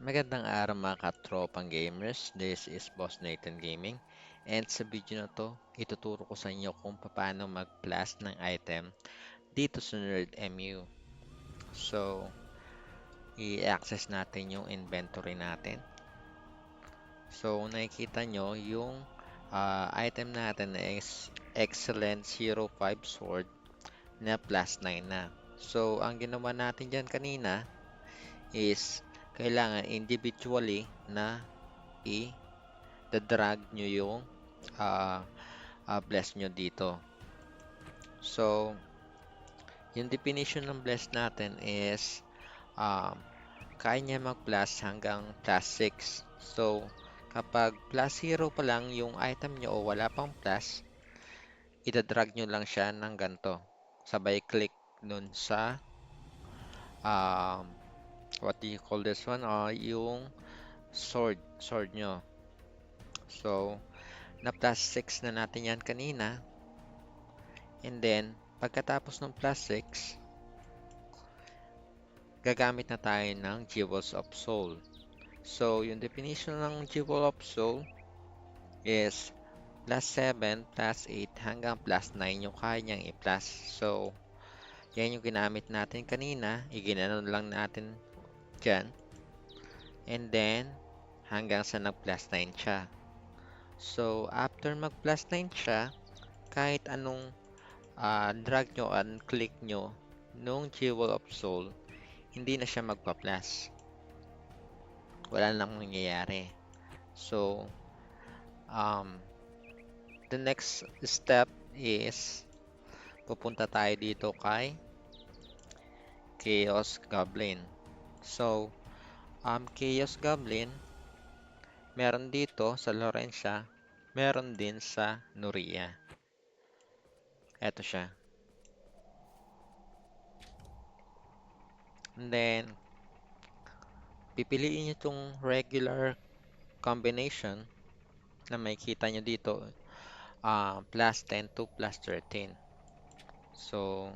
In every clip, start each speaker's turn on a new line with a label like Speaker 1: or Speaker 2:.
Speaker 1: Magandang araw mga katropang gamers. This is Boss Nathan Gaming. And sa video na to, ituturo ko sa inyo kung paano mag-blast ng item dito sa NerdMU. So, i-access natin yung inventory natin. So, nakikita nyo yung item natin is Excellent 05 Sword na +9 na. So, ang ginawa natin dyan kanina is kailangan individually na i-drag nyo yung ah bless nyo dito. So, yung definition ng bless natin is um, kaya niya mag-plus hanggang +6. So, kapag +0 pa lang yung item nyo o wala pang plus, itadrag nyo lang siya ng ganito. Sabay click nun sa what do you call this one? Yung sword nyo. So, na +6 na natin yan kanina. And then, pagkatapos ng +6, gagamit na tayo ng Jewels of Soul. So, yung definition ng Jewel of Soul is +7, +8, hanggang +9 yung kaya niyang i-plus. So, yan yung ginamit natin kanina. Iginanon lang natin dyan. And then, hanggang sa nag+9 siya. So, after mag+9 siya, kahit anong drag nyo and click nyo nung Jewel of Soul, hindi na siya magpa-plus. Wala nang nangyayari. So, the next step is pupunta tayo dito kay Chaos Goblin. So, Chaos Goblin, meron dito sa Lorencia, meron din sa Noria. Eto siya. And then, pipiliin nyo itong regular combination na makikita nyo dito, +10 to +13. So,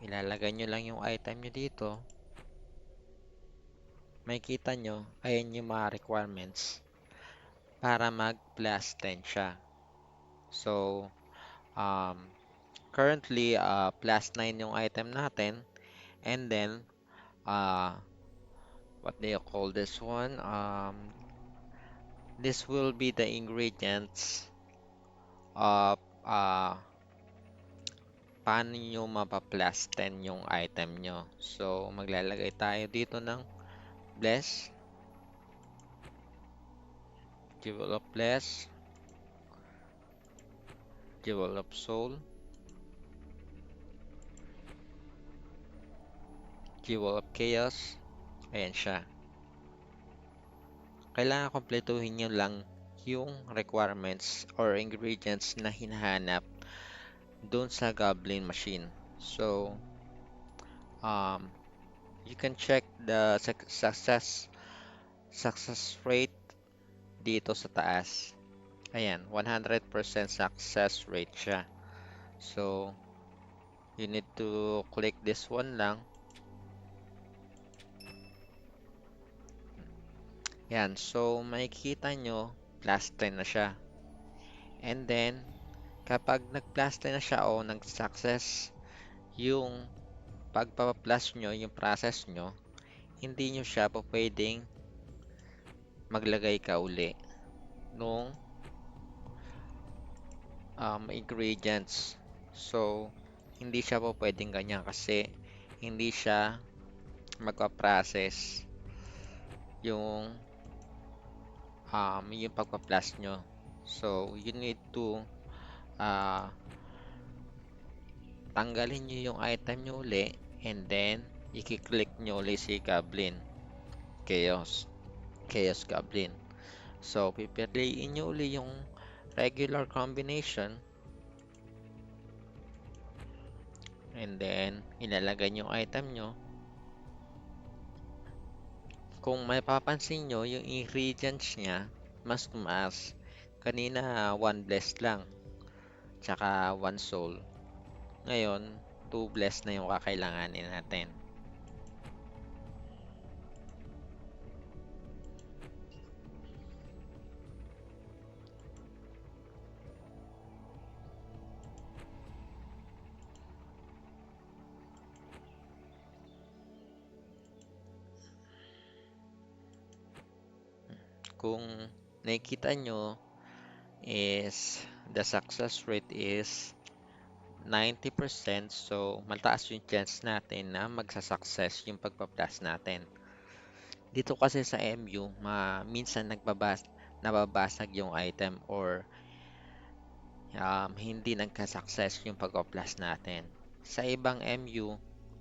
Speaker 1: ilalagay nyo lang yung item nyo dito. Makikita nyo, ayan yung mga requirements para mag+10 siya. So, currently, +9 yung item natin. And then, uh, what do you call this one? This will be the ingredients of paano nyo mapa+10 yung item nyo. So, maglalagay tayo dito ng Bless, Jewel of Bless, Jewel of Soul, Jewel of Chaos. Ayan siya. Kailangan kompletuhin nyo lang yung requirements or ingredients na hinahanap doon sa Goblin machine. So, you can check the success rate dito sa taas. Ayan, 100% success rate siya. So, you need to click this one lang. Yan, so makikita nyo, +10 na siya. And then, kapag nag+10 na siya o nag-success yung pagpapaplus nyo, yung process nyo, hindi nyo siya po pwedeng maglagay ka uli nung ingredients. So, hindi siya po pwedeng ganyan kasi hindi siya magpa-process yung yung pagpa-plus nyo. So, you need to uh, tanggalin nyo yung item nyo uli and then i-click nyo uli si Goblin Chaos Goblin. So, pipiliin nyo uli yung regular combination and then ilalagay nyo yung item nyo. Kung may papansin nyo, yung ingredients niya mas tumaas. Kanina 1 bless lang tsaka 1 soul. Ngayon 2 bless na yung kakailanganin natin. kung nakikita nyo is the success rate is 90%. So, mataas yung chance natin na magsasucess yung pagpa-plus natin. Dito kasi sa MU, minsan nababasag yung item or hindi nagka-success yung pagpa-plus natin. Sa ibang MU,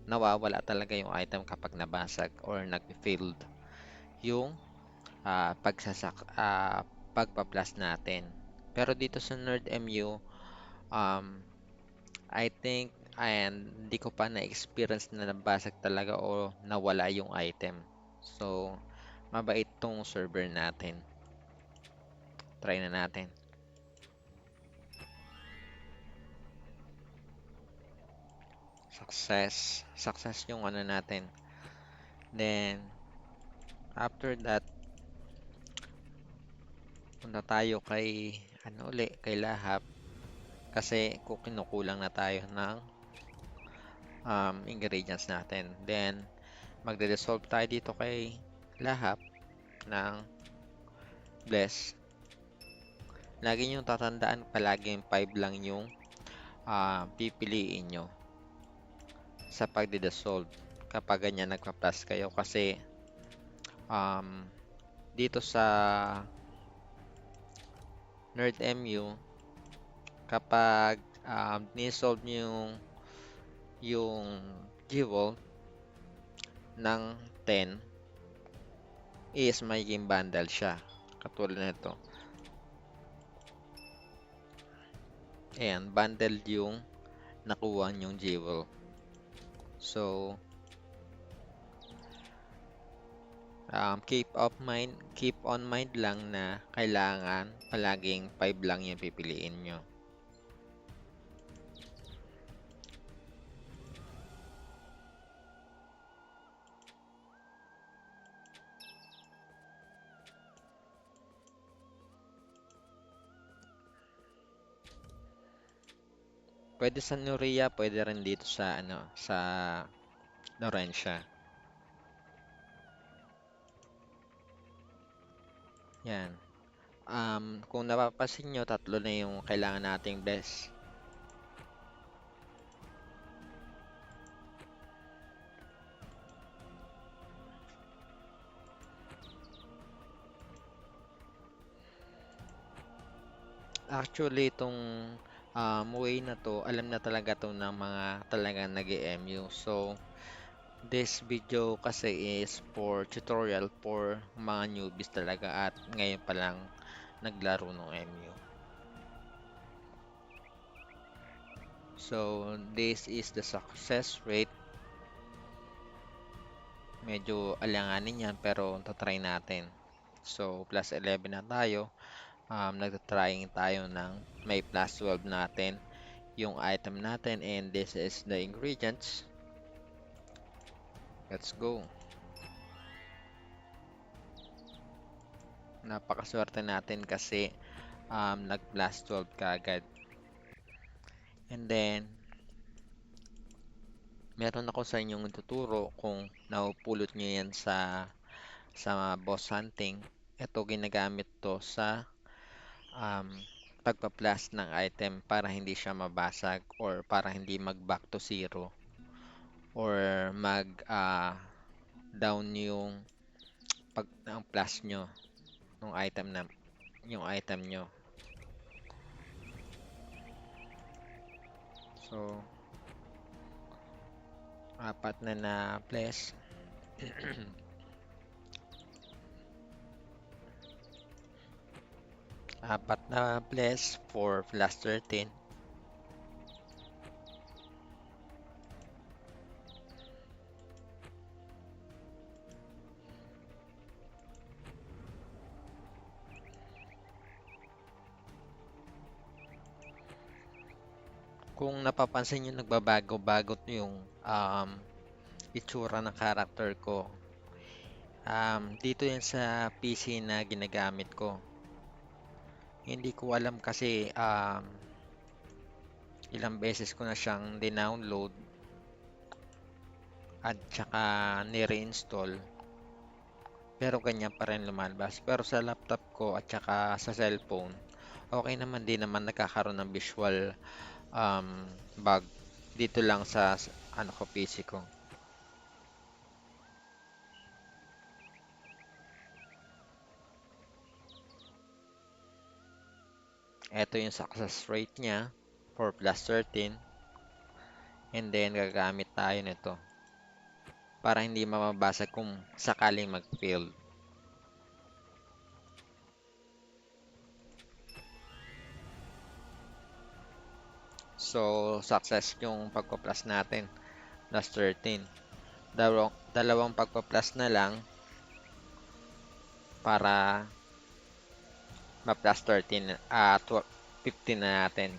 Speaker 1: nawawala talaga yung item kapag nabasag or nag-failed yung pagpa-plus natin. Pero dito sa Nerd MU, um, I think and hindi ko pa na-experience na nabasag talaga o nawala yung item. So, mabait tong server natin. Try na natin. Success. Success yung ano natin. Then, after that, punta tayo kay, kay Lahap. Kasi kinukulang na tayo ng ingredients natin. Then, magde-dissolve tayo dito kay Lahap ng Bless. Lagi nyo tatandaan, palaging 5 lang yung pipiliin nyo sa pagde-dissolve kapag ganyan nagpa-plus kayo kasi dito sa Nerd MU kapag ni-solve nyo yung G-Vault ng 10 is magiging bundle siya katulad nito. Ayan, bundled yung nakuha yung G-Vault. So, keep on mind lang na kailangan palaging 5 lang yung pipiliin nyo. Pwede sa Nuria, pwede rin dito sa sa Laurentia. Yan. Kung napapansin nyo, 3 na yung kailangan nating bless. Actually, itong way na to, alam na talaga to ng mga talagang nag-MU. So, this video kasi is for tutorial for mga newbies talaga at ngayon pa lang naglaro ng MU. So, this is the success rate. Medyo alanganin yan pero tatry natin. So, plus 11 na tayo. Nagtatrying tayo ng may plus 12 natin yung item natin and this is the ingredients. Let's go. Napakaswerte natin kasi nag plus 12 kaagad. And then, meron ako sa inyong tuturo kung napupulot nyo yan sa boss hunting. Ito ginagamit to sa pagpa-plus ng item para hindi siya mabasag or para hindi mag back to zero or mag down yung ang plus nyo ng item yung item nyo. So, 4 na plus. 4 na plus for plus 13. Kung napapansin nyo, nagbabago-bago yung itsura ng character ko. Dito yan sa PC na ginagamit ko. Hindi ko alam kasi ilang beses ko na siyang dinownload at saka nire-install. pero ganyan pa rin lumalabas. Pero sa laptop ko at saka sa cellphone, okay naman, di naman nagkakaroon ng visual um, bug dito lang sa ano ko, PC ko. Ito yung success rate niya for plus 13, and then gagamit tayo nito para hindi mamabasa kung sakaling mag-fail. So, success yung pagpa-plus natin, plus 13. Dalawang pagpa-plus na lang para ma-plus 13, 15 na natin.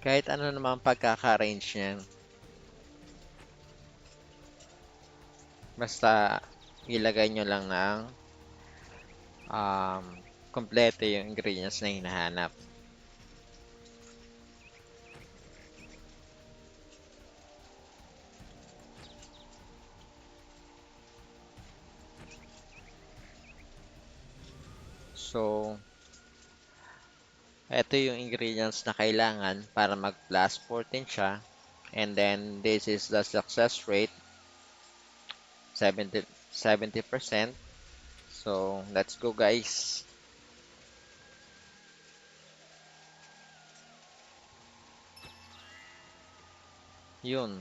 Speaker 1: Kahit ano naman pagkaka-range niyan, basta ilagay nyo lang ng um, kompleto yung ingredients na hinahanap. So, ito yung ingredients na kailangan para mag-plus 14 siya. And then, this is the success rate, 70%. So, let's go guys. Yun,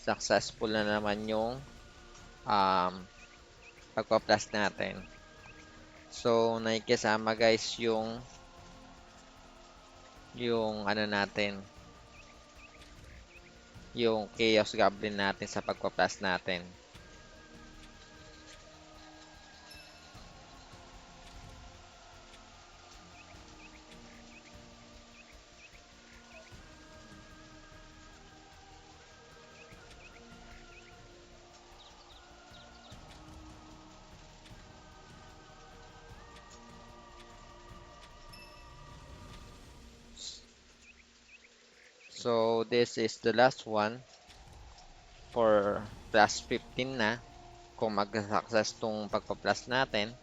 Speaker 1: successful na naman yung um, pagpa-plus natin. So, nakikisama guys yung ano natin, yung Chaos Goblin natin sa pagpa-plus natin. So, this is the last one for plus 15 na. Kung mag-success tong pagpa-plus natin.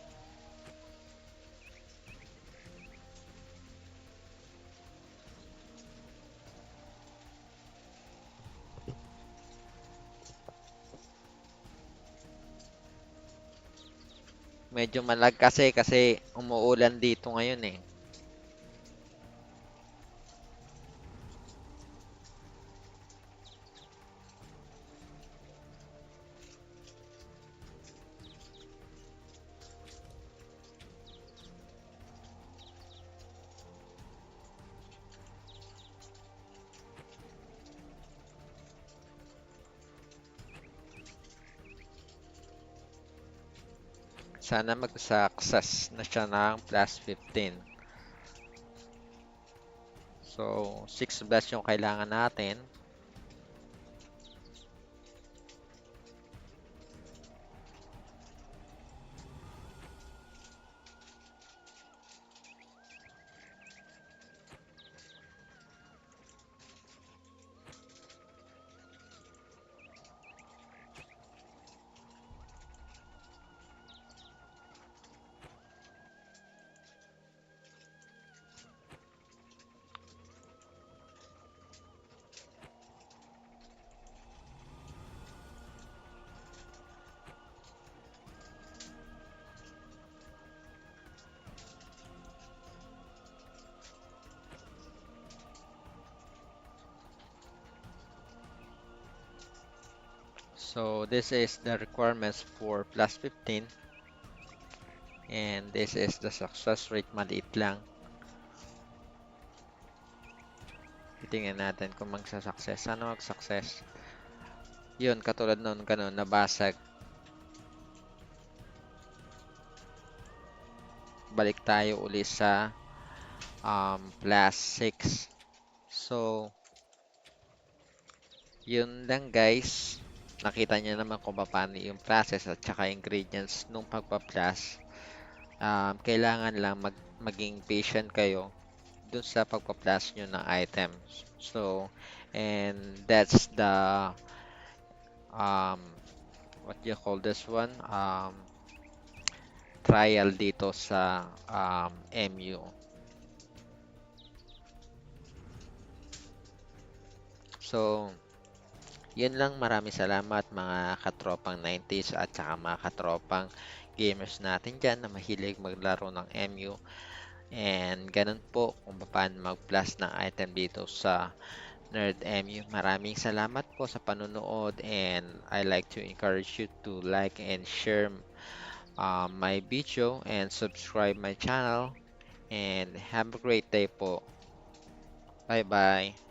Speaker 1: Medyo malag kasi umuulan dito ngayon eh. Sana mag-success na siya ng plus 15. So, 6 blast yung kailangan natin. So this is the requirements for plus 15 and this is the success rate, maliit lang. Titingnan natin kung magsa-success. Sana mag-success. Yun, katulad nun, ganun, nabasag. Balik tayo uli sa plus 6. So, yun lang guys. Nakita niyo naman kung paano yung process at saka ingredients nung pagpa-plus. Kailangan lang maging patient kayo dun sa pagpa-plus nyo ng items. So, and that's the um, what you call this one? Trial dito sa MU. So, yun lang. Maraming salamat mga katropang 90s at saka mga katropang gamers natin dyan na mahilig maglaro ng MU. And ganun po kung paano mag-plus ng item dito sa Nerd MU. Maraming salamat po sa panonood and I like to encourage you to like and share my video and subscribe my channel and have a great day po. Bye bye.